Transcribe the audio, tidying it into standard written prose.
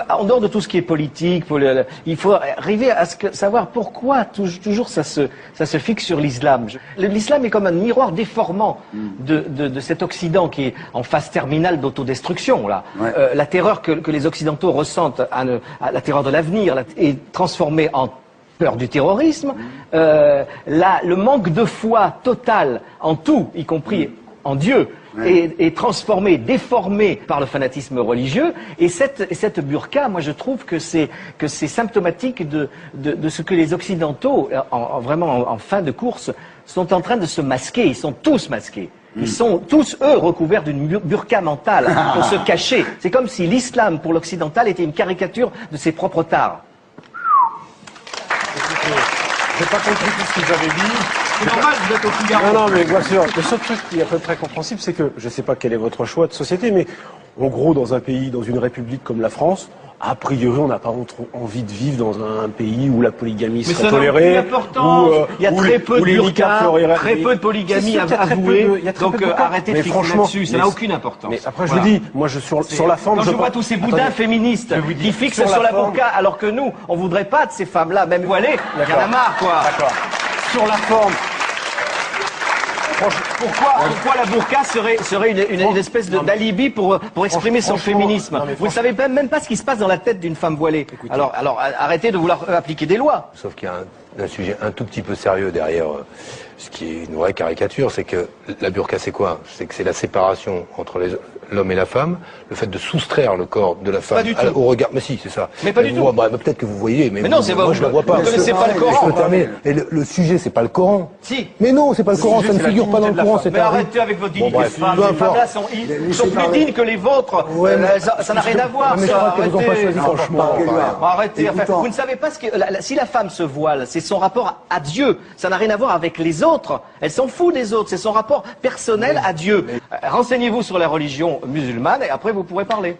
En dehors de tout ce qui est politique, il faut arriver à savoir pourquoi toujours ça se fixe sur l'islam. L'islam est comme un miroir déformant de cet Occident qui est en phase terminale d'autodestruction. Là. Ouais. La terreur que les Occidentaux ressentent, la terreur de l'avenir, est transformée en peur du terrorisme. Le manque de foi total en tout, y compris en Dieu, est transformé, déformé par le fanatisme religieux. Et cette burqa, moi je trouve que c'est symptomatique de ce que les Occidentaux, vraiment en fin de course, sont en train de se masquer. Ils sont tous masqués. Ils sont tous, eux, recouverts d'une burqa mentale pour se cacher. C'est comme si l'islam, pour l'occidental, était une caricature de ses propres tares. J'ai pas compris tout ce que vous avez dit. C'est normal, vous êtes au Figaro. Non, mais bien sûr. Le seul truc qui est à peu près compréhensible, c'est que, je sais pas quel est votre choix de société, mais en gros, dans un pays, dans une république comme la France, a priori, on n'a pas envie de vivre dans un pays où la polygamie serait tolérée. Il y a très peu de burqa, très peu de polygamie avouée. Donc arrêtez de fixer là-dessus, ça n'a aucune importance. Mais après, je vous dis, moi, sur la forme, quand je vois tous ces boudins féministes qui fixent sur la burqa, alors que nous, on voudrait pas de ces femmes-là, même voilées, il y en a marre, quoi. D'accord. Sur la forme. Pourquoi la burqa serait une espèce d'alibi pour exprimer son féminisme? Vous ne savez même pas ce qui se passe dans la tête d'une femme voilée. Écoutez. Alors arrêtez de vouloir appliquer des lois. Sauf qu'il y a un sujet un tout petit peu sérieux derrière ce qui est une vraie caricature, c'est que la burqa c'est quoi? C'est que c'est la séparation entre l'homme et la femme, le fait de soustraire le corps de la femme au regard. Mais si, c'est ça. Mais pas du tout. Peut-être que vous voyez, mais non, moi je la vois pas. Vous ne connaissez pas le Coran. Je peux terminer. Et le sujet, c'est pas le Coran. Si. Mais non, c'est pas le Coran, ça ne figure pas dans le Coran. Mais arrêtez avec votre dignité de femme. Ces femmes-là sont plus dignes que les vôtres. Ça n'a rien à voir. Mais je crois qu'elles n'ont pas choisi, franchement. Arrêtez. Vous ne savez pas si la femme se voile, c'est son rapport à Dieu. Ça n'a rien à voir avec les autres. Elle s'en fout des autres. C'est son rapport personnel à Dieu. Renseignez-vous sur la religion musulmane et après vous pourrez parler.